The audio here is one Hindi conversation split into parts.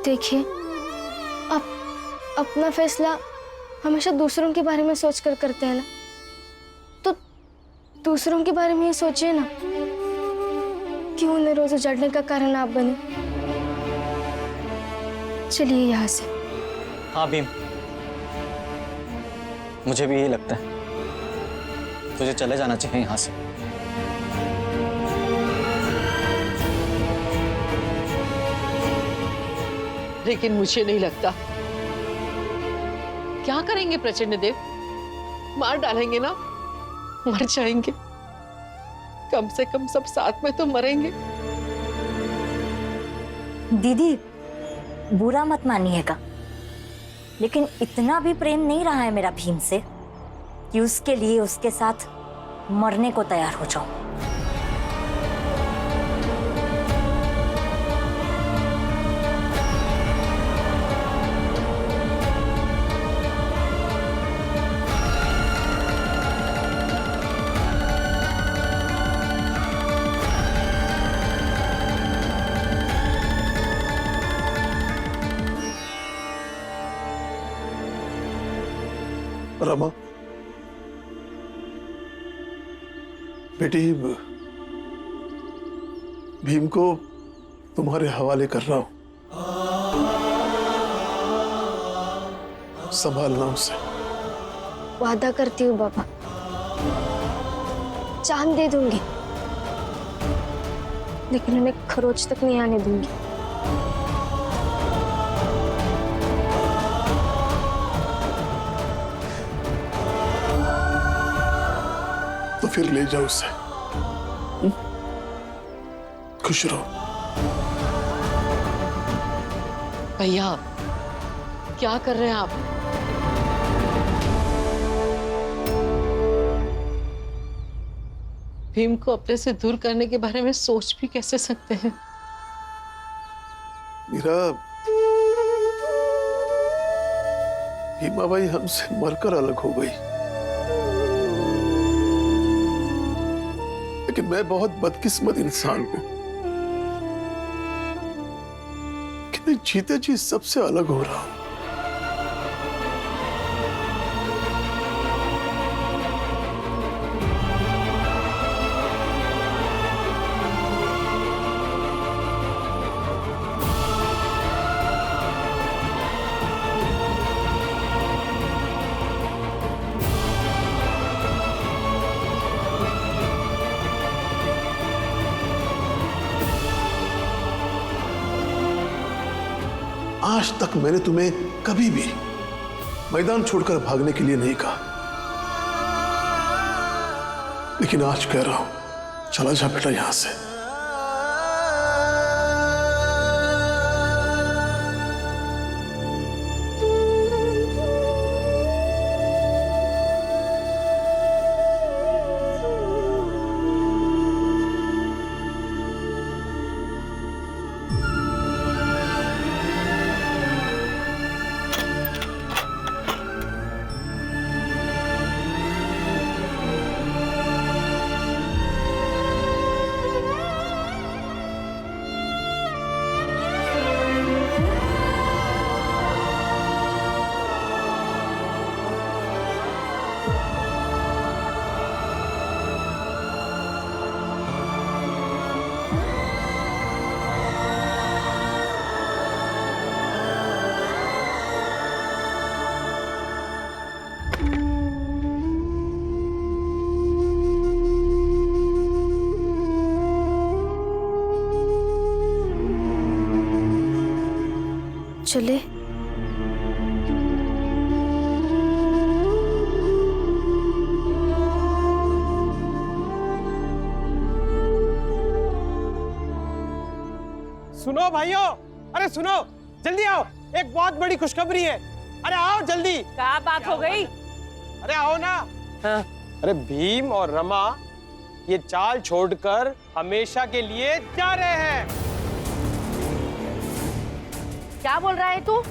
देखिए, आप अपना फैसला हमेशा दूसरों के बारे में सोचकर करते हैं ना, तो दूसरों के बारे में ही सोचिए ना, क्यों उन्हें रोज उजाड़ने का कारण आप बने। चलिए यहाँ से। हाँ भीम, मुझे भी यही लगता है, तुझे चले जाना चाहिए यहाँ से। लेकिन मुझे नहीं लगता। क्या करेंगे प्रचंड देव? मार डालेंगे ना, मर जाएंगे। कम से कम सब साथ में तो मरेंगे। दीदी, बुरा मत मानिएगा, लेकिन इतना भी प्रेम नहीं रहा है मेरा भीम से कि उसके लिए उसके साथ मरने को तैयार हो जाऊं। रमा, बेटी, भीम को तुम्हारे हवाले कर रहा हूं, संभालना उसे। वादा करती हूँ बाबा, जान दे दूंगी, लेकिन उन्हें खरोच तक नहीं आने दूंगी। तो फिर ले जाओ उसे। खुश रहो। भैया, क्या कर रहे हैं आप? भीम को अपने से दूर करने के बारे में सोच भी कैसे सकते हैं? मीरा, भीमा बाई हमसे मरकर अलग हो गई, लेकिन मैं बहुत बदकिस्मत इंसान हूं कि मैं जीते जी सबसे अलग हो रहा हूं। आज तक मैंने तुम्हें कभी भी मैदान छोड़कर भागने के लिए नहीं कहा, लेकिन आज कह रहा हूं, चला जा बेटा यहां से। चले। सुनो भाइयों, अरे सुनो, जल्दी आओ, एक बहुत बड़ी खुशखबरी है। अरे आओ जल्दी। क्या बात हो गई? अरे आओ ना। हाँ। अरे भीम और रमा ये चाल छोड़कर हमेशा के लिए जा रहे हैं। क्या बोल रहा है तू?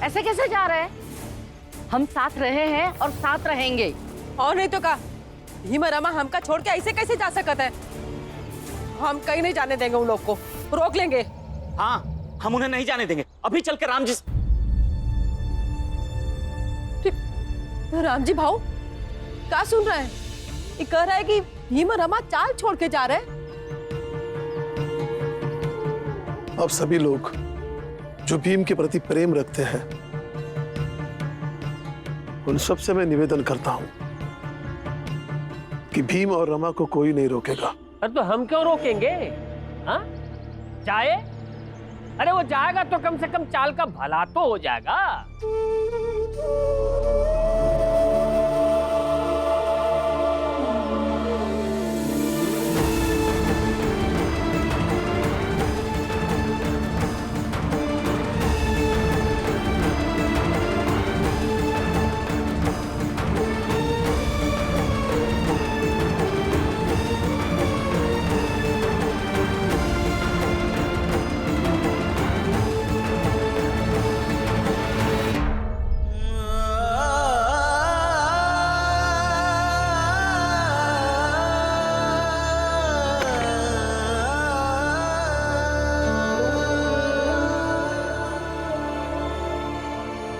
ऐसे कैसे जा रहे हैं? हम साथ रहे हैं और साथ रहेंगे। और नहीं तो का, भीम और रमा हमका छोड़ के ऐसे कैसे जा सकते हैं? हम कहीं नहीं जाने देंगे उन लोग को, रोक लेंगे। हाँ, हम उन्हें नहीं जाने देंगे। अभी चल के राम जी राम जी भाऊ क्या सुन रहा है? ये कह रहा है कि भीम और रमा चाल छोड़ के जा रहे हैं। आप सभी लोग जो भीम के प्रति प्रेम रखते हैं, उन सबसे मैं निवेदन करता हूं कि भीम और रमा को कोई नहीं रोकेगा। अरे तो हम क्यों रोकेंगे? हाँ, जाए। अरे वो जाएगा तो कम से कम चाल का भला तो हो जाएगा।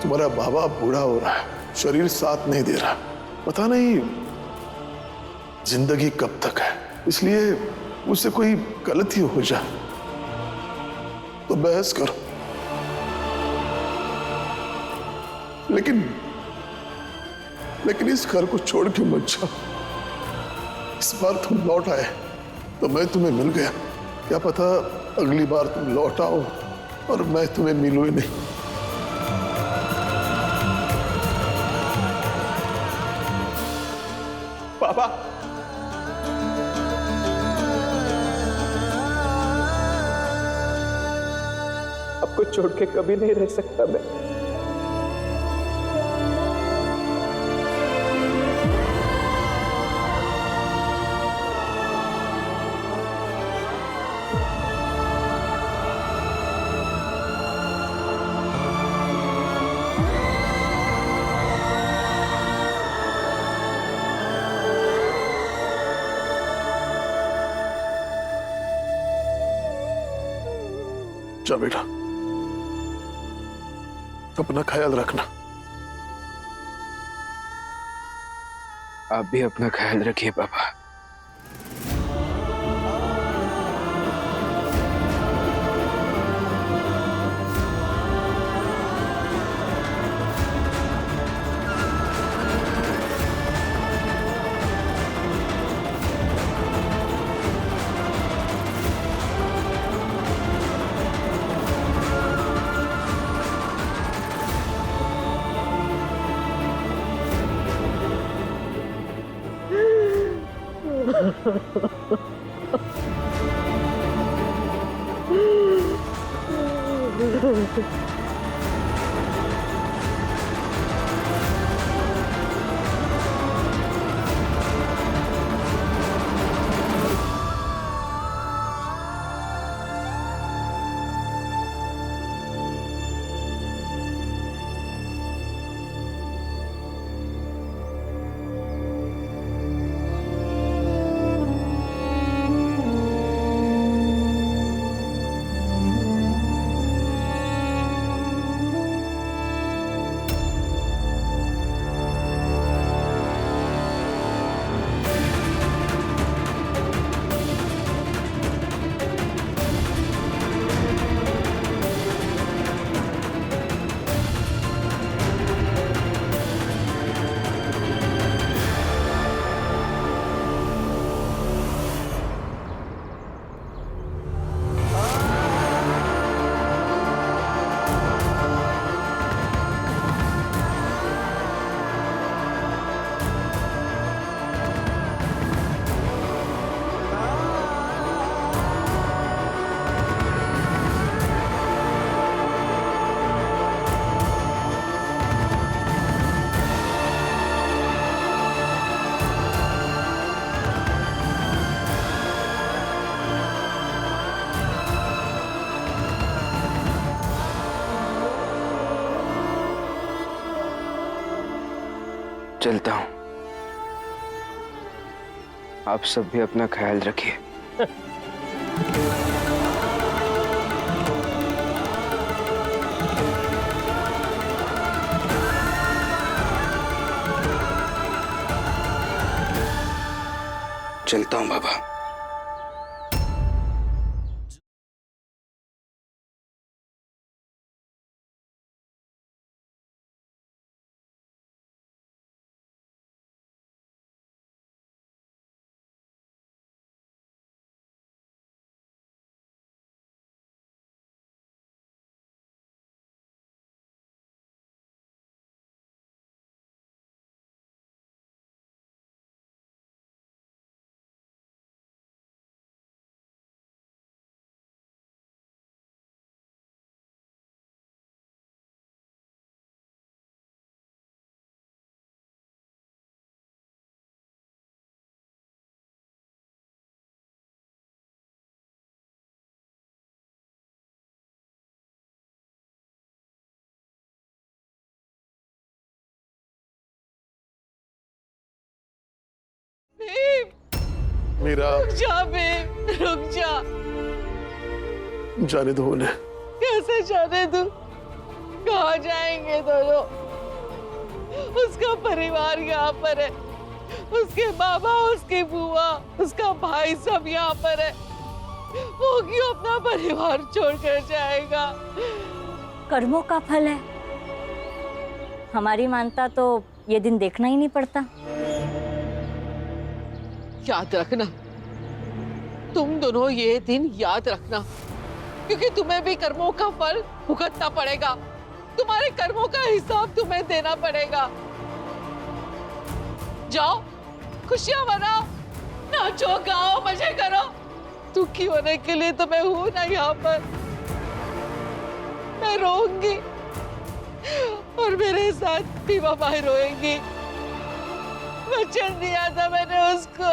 तुम्हारा बाबा बूढ़ा हो रहा है, शरीर साथ नहीं दे रहा, पता नहीं जिंदगी कब तक है, इसलिए उससे कोई गलती हो जाए तो बहस करो, लेकिन इस घर को छोड़ के मत जाओ। इस बार तुम लौट आए तो मैं तुम्हें मिल गया, क्या पता अगली बार तुम लौट आओ और मैं तुम्हें मिलूं ही नहीं। पापा, आपको छोड़ के कभी नहीं रह सकता मैं। जा बेटा, अपना ख्याल रखना। आप भी अपना ख्याल रखिए पापा। चलता हूं, आप सब भी अपना ख्याल रखिए। चलता हूँ बाबा। मीरा, रुक जा भीम, रुक जा। जाने दो उन्हें। कैसे जाने दूं? कहाँ जाएंगे दोनों? उसका परिवार यहाँ पर है, उसके बाबा, उसकी बुआ, उसका भाई सब यहाँ पर है। वो क्यों अपना परिवार छोड़कर जाएगा? कर्मों का फल है। हमारी मानता तो ये दिन देखना ही नहीं पड़ता। याद रखना, तुम दोनों ये दिन याद रखना, क्योंकि तुम्हें भी कर्मों का फल भुगतना पड़ेगा। तुम्हारे कर्मों का हिसाब तुम्हें देना पड़ेगा। जाओ, खुशियां मनाओ, नाचो, गाओ, मजे करो। दुखी होने के लिए तो मैं हूं ना यहाँ पर। मैं रोऊंगी और मेरे साथ भीमा माई रोएंगी। वचन दिया था मैंने उसको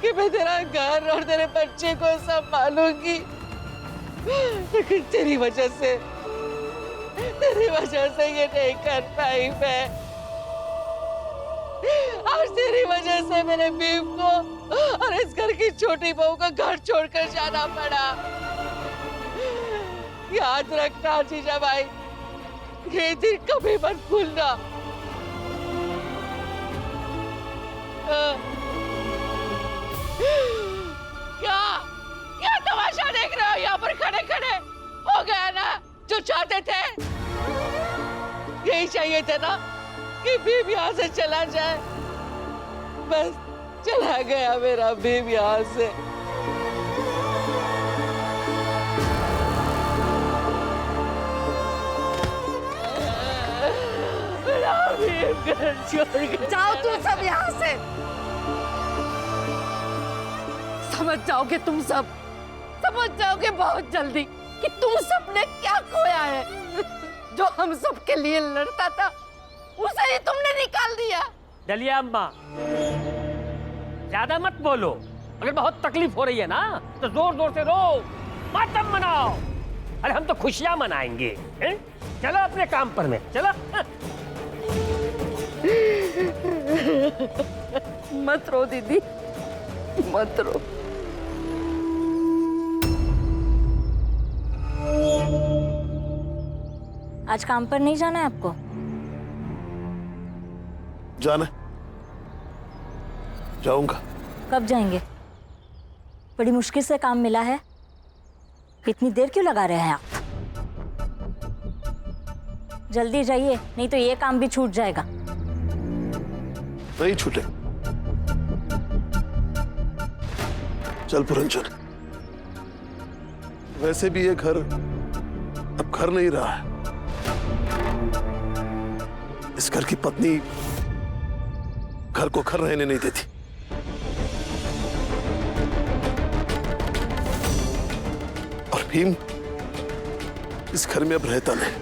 कि मैं तेरा घर और तेरे बच्चे को संभालूंगी, लेकिन तेरी वजह से ये नहीं कर पाई मैं। आज तेरी वजह से मेरे भीम को और इस घर की छोटी बहू को घर छोड़कर जाना पड़ा। याद रखना जीजा भाई, ये दिन कभी मत भूलना। क्या तमाशा देख रहे हो यहाँ पर खड़े खड़े? हो गया ना जो चाहते थे? यही चाहिए था ना कि भीम यहाँ से चला जाए। बस चला गया मेरा भीम यहाँ से। मेरा भीम घर छोड़ के जाओ तुम सब यहाँ से। समझ जाओगे तुम सब, समझ जाओगे बहुत जल्दी कि तुम सबने क्या खोया है। जो हम सब के लिए लड़ता था उसे ही तुमने निकाल दिया। डलिया अम्मा, ज्यादा मत बोलो। अगर बहुत तकलीफ हो रही है ना तो जोर जोर से रो, मातम मनाओ। अरे हम तो खुशियां मनाएंगे, हैं? चलो अपने काम पर में चलो। मत रो दीदी, मत रो। आज काम पर नहीं जाना है आपको? जाना है? जाऊंगा। कब जाएंगे? बड़ी मुश्किल से काम मिला है, इतनी देर क्यों लगा रहे हैं आप? जल्दी जाइए, नहीं तो ये काम भी छूट जाएगा। नहीं छूटे। चल पुरंजन, वैसे भी ये घर अब घर नहीं रहा है। इस घर की पत्नी घर को घर रहने नहीं देती। और भीम इस घर में अब रहता नहीं।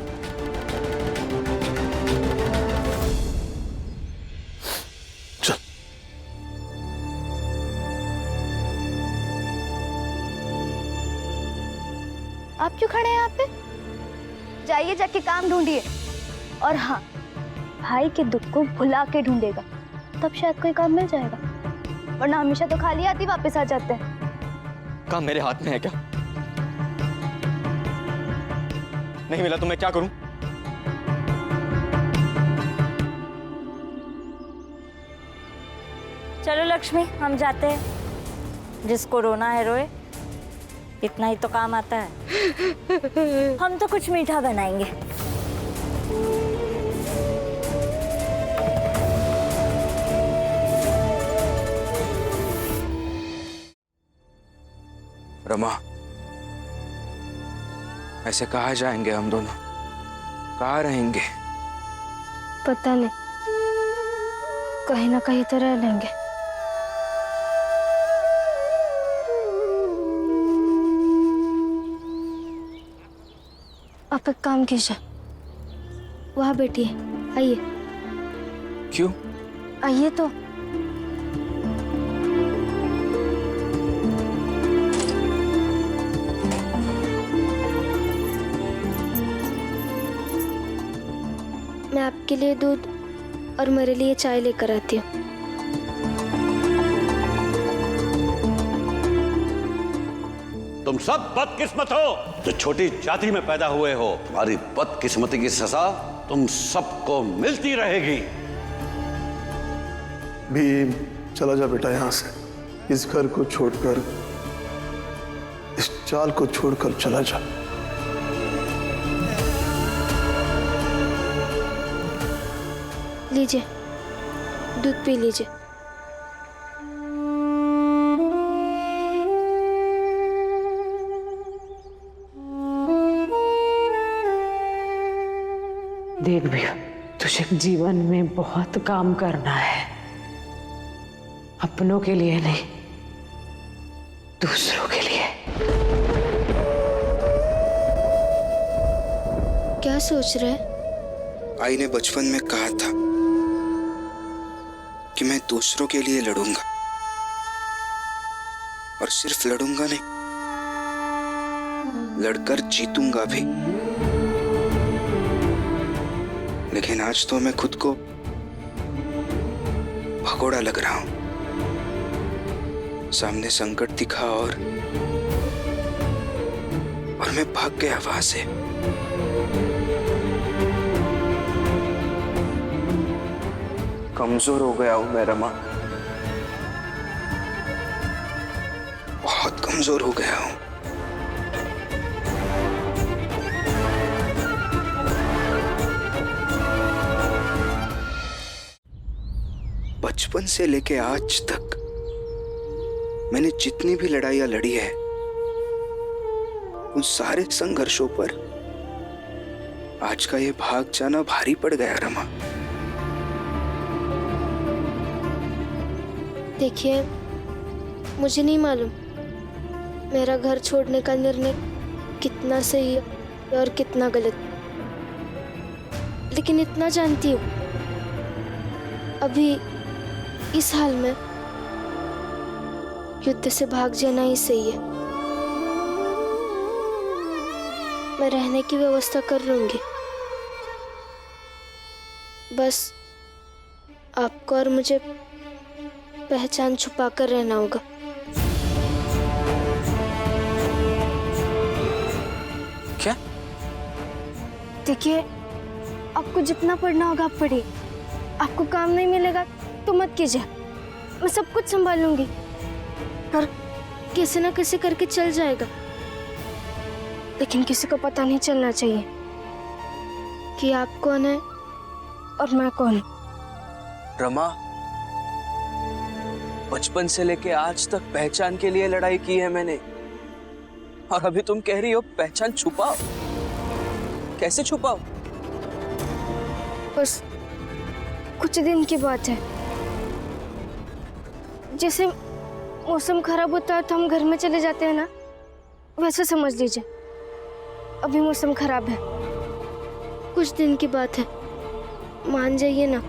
चल। आप क्यों खड़े हैं यहाँ पे? जाइए, जाके काम ढूंढिए। और हाँ, भाई के दुख को भुला के ढूंढेगा, तब शायद कोई काम मिल जाएगा, वरना हमेशा तो खाली हाथ ही वापस आ जाते हैं। काम मेरे हाथ में है क्या? नहीं मिला तो मैं क्या करूं? चलो लक्ष्मी, हम जाते हैं। जिसको रोना है रोए, इतना ही तो काम आता है। हम तो कुछ मीठा बनाएंगे। रमा, ऐसे कहाँ जाएंगे हम दोनों? कहाँ रहेंगे? पता नहीं, कहीं ना कहीं तो रह लेंगे। आप एक काम कीजिए, वहां बैठिए, आइए। क्यों? आइए तो। मैं आपके लिए दूध और मेरे लिए चाय लेकर आती हूँ। तुम सब बदकिस्मत हो जो छोटी जाति में पैदा हुए हो। तुम्हारी बदकिस्मती की सजा तुम सबको मिलती रहेगी। भीम, चला जा बेटा यहाँ से। इस घर को छोड़कर, इस चाल को छोड़कर चला जा। लीजिए, दूध पी लीजिए। देख भी, तुझे जीवन में बहुत काम करना है, अपनों के लिए नहीं, दूसरों के लिए। क्या सोच रहे? आई ने बचपन में कहा था कि मैं दूसरों के लिए लड़ूंगा, और सिर्फ लड़ूंगा नहीं, लड़कर जीतूंगा भी। लेकिन आज तो मैं खुद को भगोड़ा लग रहा हूं। सामने संकट दिखा और मैं भाग गया वहां से। कमजोर हो गया हूं मैं रमा, बहुत कमजोर हो गया हूं। बचपन से लेके आज तक मैंने जितनी भी लड़ाइयां लड़ी है, उन सारे संघर्षों पर आज का ये भाग जाना भारी पड़ गया रमा। देखिए, मुझे नहीं मालूम मेरा घर छोड़ने का निर्णय कितना सही है और कितना गलत, लेकिन इतना जानती हूँ, अभी इस हाल में युद्ध से भाग जाना ही सही है। मैं रहने की व्यवस्था कर लूंगी, बस आपको और मुझे पहचान छुपा कर रहना होगा। क्या? देखिए, आपको जितना पढ़ना होगा आप पढ़िए। आपको काम नहीं मिलेगा तो मत कीजिए, मैं सब कुछ संभाल लूंगी, पर कैसे ना कैसे करके चल जाएगा। लेकिन किसी को पता नहीं चलना चाहिए कि आप कौन है और मैं कौन हूं। रमा, बचपन से लेके आज तक पहचान के लिए लड़ाई की है मैंने, और अभी तुम कह रही हो पहचान छुपाओ। कैसे छुपाओ? बस कुछ दिन की बात है। जैसे मौसम खराब होता है तो हम घर में चले जाते हैं ना, वैसे समझ लीजिए। अभी मौसम खराब है, कुछ दिन की बात है, मान जाइए ना।